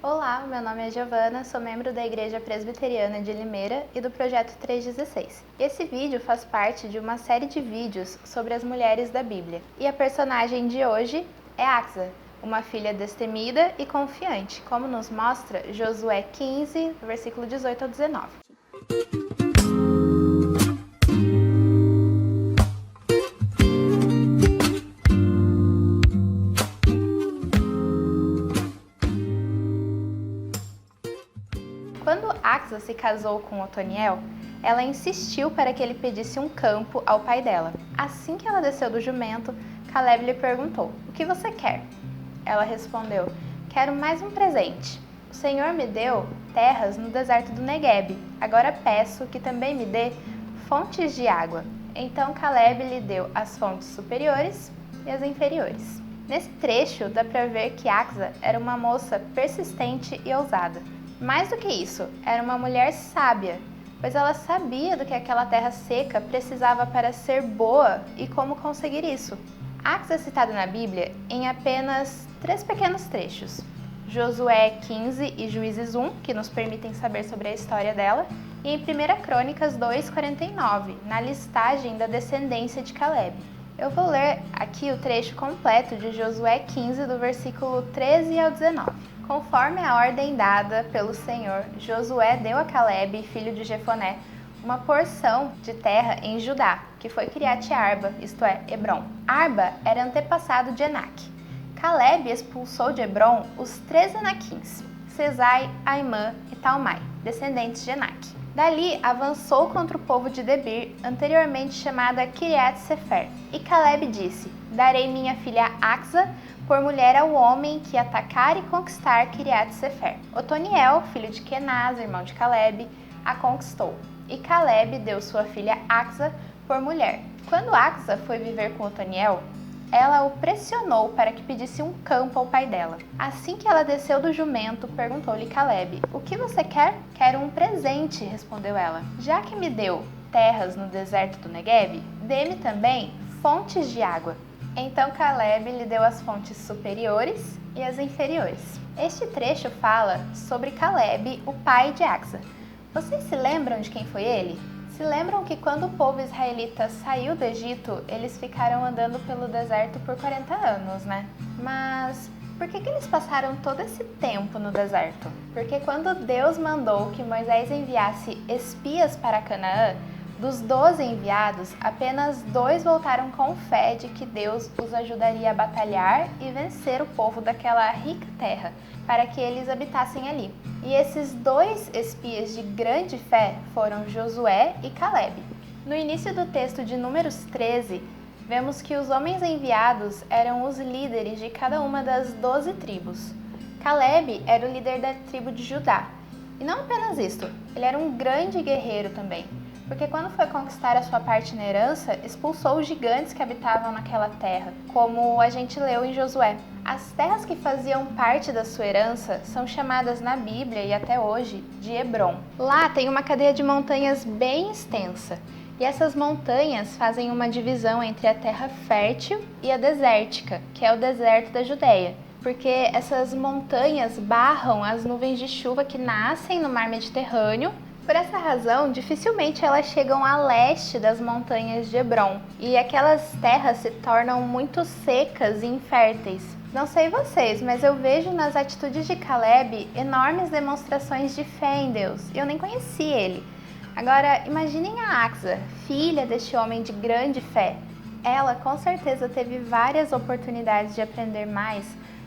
Olá, meu nome é Giovana, sou membro da Igreja Presbiteriana de Limeira e do Projeto 316. Esse vídeo faz parte de uma série de vídeos sobre as mulheres da Bíblia. E a personagem de hoje é Axa, uma filha destemida e confiante, como nos mostra Josué 15, versículo 18 ao 19. Quando Axa se casou com Otoniel, ela insistiu para que ele pedisse um campo ao pai dela. Assim que ela desceu do jumento, Caleb lhe perguntou: "O que você quer?" Ela respondeu: "Quero mais um presente. O Senhor me deu terras no deserto do Neguebe. Agora peço que também me dê fontes de água." Então Caleb lhe deu as fontes superiores e as inferiores. Nesse trecho dá para ver que Axa era uma moça persistente e ousada. Mais do que isso, era uma mulher sábia, pois ela sabia do que aquela terra seca precisava para ser boa e como conseguir isso. Axa é citada na Bíblia em apenas 3 pequenos trechos: Josué 15 e Juízes 1, que nos permitem saber sobre a história dela, e em 1 Crônicas 2:49, na listagem da descendência de Caleb. Eu vou ler aqui o trecho completo de Josué 15, do versículo 13 ao 19. Conforme a ordem dada pelo Senhor, Josué deu a Caleb, filho de Jefoné, uma porção de terra em Judá, que foi Quiriate-Arba, isto é, Hebrom. Arba era antepassado de Enaque. Caleb expulsou de Hebrom os 3 Enaquins, Sesai, Aimã e Talmai, descendentes de Enaque. Dali avançou contra o povo de Debir, anteriormente chamada Quiriate-Sefer. E Caleb disse: "Darei minha filha Axa por mulher ao homem que atacar e conquistar Quiriate-Sefer." Otoniel, filho de Kenaz, irmão de Caleb, a conquistou. E Caleb deu sua filha Axa por mulher. Quando Axa foi viver com Otoniel, ela o pressionou para que pedisse um campo ao pai dela. Assim que ela desceu do jumento, perguntou-lhe Caleb: "O que você quer?" "Quero um presente", respondeu ela. "Já que me deu terras no deserto do Neguebe, dê-me também fontes de água." Então Caleb lhe deu as fontes superiores e as inferiores. Este trecho fala sobre Caleb, o pai de Axa. Vocês se lembram de quem foi ele? Se lembram que quando o povo israelita saiu do Egito, eles ficaram andando pelo deserto por 40 anos, né? Mas por que eles passaram todo esse tempo no deserto? Porque quando Deus mandou que Moisés enviasse espias para Canaã, dos 12 enviados, apenas 2 voltaram com fé de que Deus os ajudaria a batalhar e vencer o povo daquela rica terra, para que eles habitassem ali. E esses 2 espias de grande fé foram Josué e Caleb. No início do texto de Números 13, vemos que os homens enviados eram os líderes de cada uma das 12 tribos. Caleb era o líder da tribo de Judá. E não apenas isto, ele era um grande guerreiro também, porque quando foi conquistar a sua parte na herança, expulsou os gigantes que habitavam naquela terra, como a gente leu em Josué. As terras que faziam parte da sua herança são chamadas na Bíblia e até hoje de Hebrom. Lá tem uma cadeia de montanhas bem extensa, e essas montanhas fazem uma divisão entre a terra fértil e a desértica, que é o deserto da Judéia, porque essas montanhas barram as nuvens de chuva que nascem no mar Mediterrâneo. Por essa razão, dificilmente elas chegam a leste das montanhas de Hebrom, e aquelas terras se tornam muito secas e inférteis. Não sei vocês, mas eu vejo nas atitudes de Caleb enormes demonstrações de fé em Deus. Eu nem conheci ele. Agora, imaginem a Axa, filha deste homem de grande fé. Ela com certeza teve várias oportunidades de aprender mais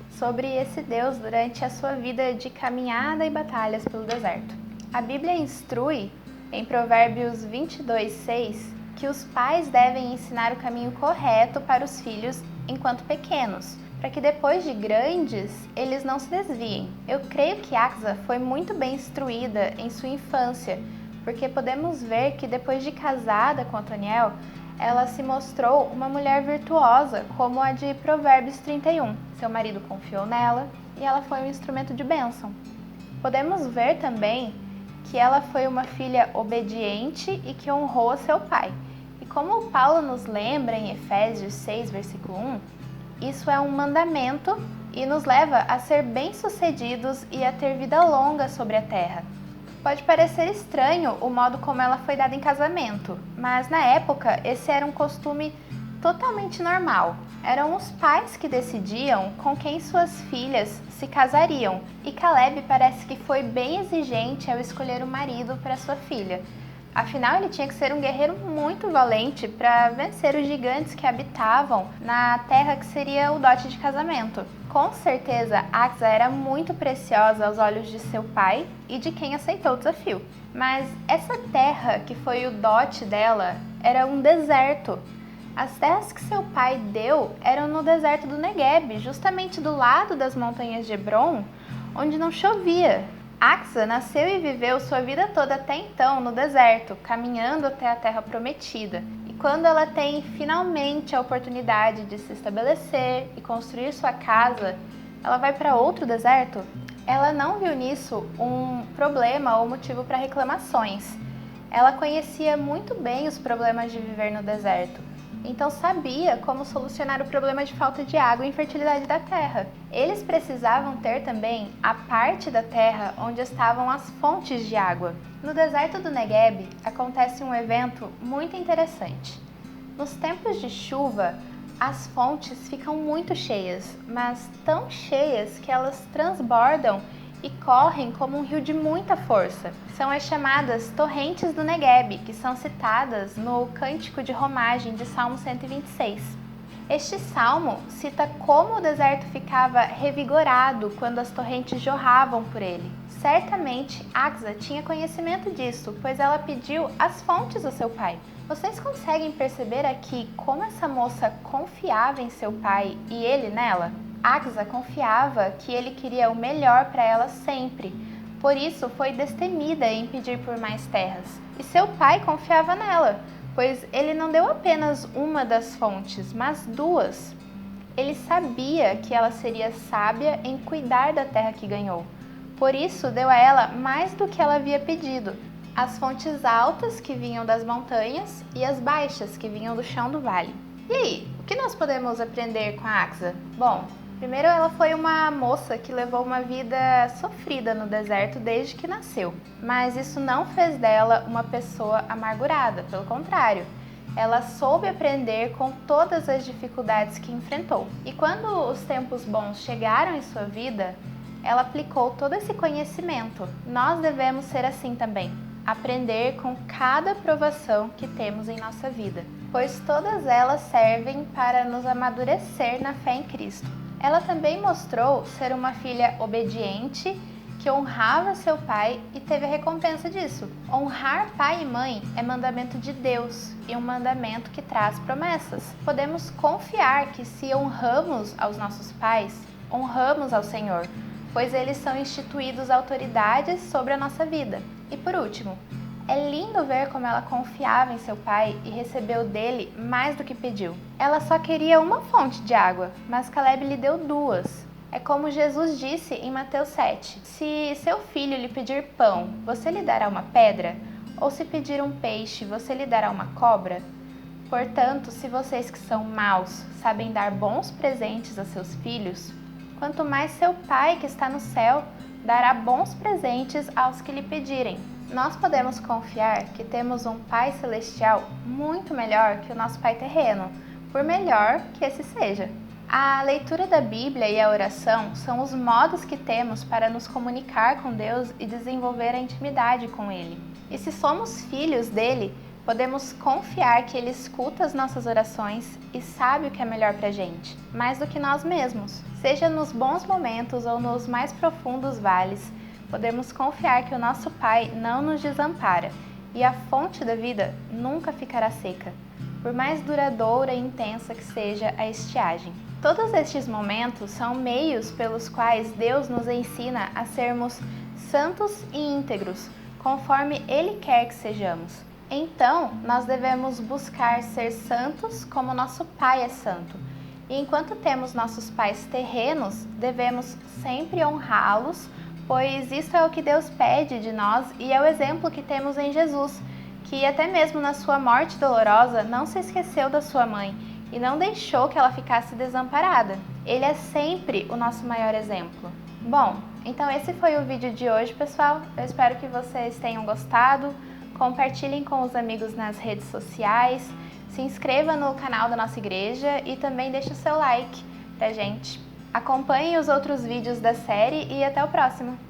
sobre esse Deus durante a sua vida de caminhada e batalhas pelo deserto. A Bíblia instrui, em Provérbios 22:6, que os pais devem ensinar o caminho correto para os filhos enquanto pequenos, para que depois de grandes, eles não se desviem. Eu creio que Axa foi muito bem instruída em sua infância, porque podemos ver que depois de casada com Otoniel, ela se mostrou uma mulher virtuosa, como a de Provérbios 31. Seu marido confiou nela e ela foi um instrumento de bênção. Podemos ver também que ela foi uma filha obediente e que honrou seu pai. E como Paulo nos lembra em Efésios 6, versículo 1, isso é um mandamento e nos leva a ser bem-sucedidos e a ter vida longa sobre a terra. Pode parecer estranho o modo como ela foi dada em casamento, mas na época esse era um costume totalmente normal. Eram os pais que decidiam com quem suas filhas se casariam, e Caleb parece que foi bem exigente ao escolher o marido para sua filha. Afinal, ele tinha que ser um guerreiro muito valente para vencer os gigantes que habitavam na terra que seria o dote de casamento. Com certeza, Axa era muito preciosa aos olhos de seu pai e de quem aceitou o desafio. Mas essa terra que foi o dote dela era um deserto. As terras que seu pai deu eram no deserto do Negueb, justamente do lado das montanhas de Hebron, onde não chovia. Axa nasceu e viveu sua vida toda até então no deserto, caminhando até a terra prometida. E quando ela tem finalmente a oportunidade de se estabelecer e construir sua casa, ela vai para outro deserto? Ela não viu nisso um problema ou motivo para reclamações. Ela conhecia muito bem os problemas de viver no deserto. Então sabia como solucionar o problema de falta de água e infertilidade da terra. Eles precisavam ter também a parte da terra onde estavam as fontes de água. No deserto do Negueb acontece um evento muito interessante. Nos tempos de chuva, as fontes ficam muito cheias, mas tão cheias que elas transbordam e correm como um rio de muita força. São as chamadas torrentes do Negueb, que são citadas no Cântico de Romagem de Salmo 126. Este salmo cita como o deserto ficava revigorado quando as torrentes jorravam por ele. Certamente, Axa tinha conhecimento disso, pois ela pediu as fontes ao seu pai. Vocês conseguem perceber aqui como essa moça confiava em seu pai e ele nela? Axa confiava que ele queria o melhor para ela sempre, por isso foi destemida em pedir por mais terras. E seu pai confiava nela, pois ele não deu apenas uma das fontes, mas duas. Ele sabia que ela seria sábia em cuidar da terra que ganhou, por isso deu a ela mais do que ela havia pedido: as fontes altas que vinham das montanhas e as baixas que vinham do chão do vale. E aí, o que nós podemos aprender com a Axa? Bom, primeiro, ela foi uma moça que levou uma vida sofrida no deserto desde que nasceu, mas isso não fez dela uma pessoa amargurada, pelo contrário. Ela soube aprender com todas as dificuldades que enfrentou. E quando os tempos bons chegaram em sua vida, ela aplicou todo esse conhecimento. Nós devemos ser assim também, aprender com cada provação que temos em nossa vida, pois todas elas servem para nos amadurecer na fé em Cristo. Ela também mostrou ser uma filha obediente, que honrava seu pai e teve a recompensa disso. Honrar pai e mãe é mandamento de Deus e um mandamento que traz promessas. Podemos confiar que se honramos aos nossos pais, honramos ao Senhor, pois eles são instituídos autoridades sobre a nossa vida. E por último, é lindo ver como ela confiava em seu pai e recebeu dele mais do que pediu. Ela só queria uma fonte de água, mas Caleb lhe deu duas. É como Jesus disse em Mateus 7. Se seu filho lhe pedir pão, você lhe dará uma pedra? Ou se pedir um peixe, você lhe dará uma cobra? Portanto, se vocês que são maus sabem dar bons presentes a seus filhos, quanto mais seu pai que está no céu dará bons presentes aos que lhe pedirem. Nós podemos confiar que temos um Pai Celestial muito melhor que o nosso Pai terreno, por melhor que esse seja. A leitura da Bíblia e a oração são os modos que temos para nos comunicar com Deus e desenvolver a intimidade com Ele. E se somos filhos dele, podemos confiar que Ele escuta as nossas orações e sabe o que é melhor para a gente, mais do que nós mesmos. Seja nos bons momentos ou nos mais profundos vales, podemos confiar que o nosso Pai não nos desampara e a fonte da vida nunca ficará seca, por mais duradoura e intensa que seja a estiagem. Todos estes momentos são meios pelos quais Deus nos ensina a sermos santos e íntegros, conforme Ele quer que sejamos. Então, nós devemos buscar ser santos como nosso Pai é santo. E enquanto temos nossos pais terrenos, devemos sempre honrá-los, pois isso é o que Deus pede de nós e é o exemplo que temos em Jesus, que até mesmo na sua morte dolorosa não se esqueceu da sua mãe e não deixou que ela ficasse desamparada. Ele é sempre o nosso maior exemplo. Bom, então esse foi o vídeo de hoje, pessoal. Eu espero que vocês tenham gostado. Compartilhem com os amigos nas redes sociais. Se inscreva no canal da nossa igreja e também deixe o seu like pra gente. Acompanhem os outros vídeos da série e até o próximo!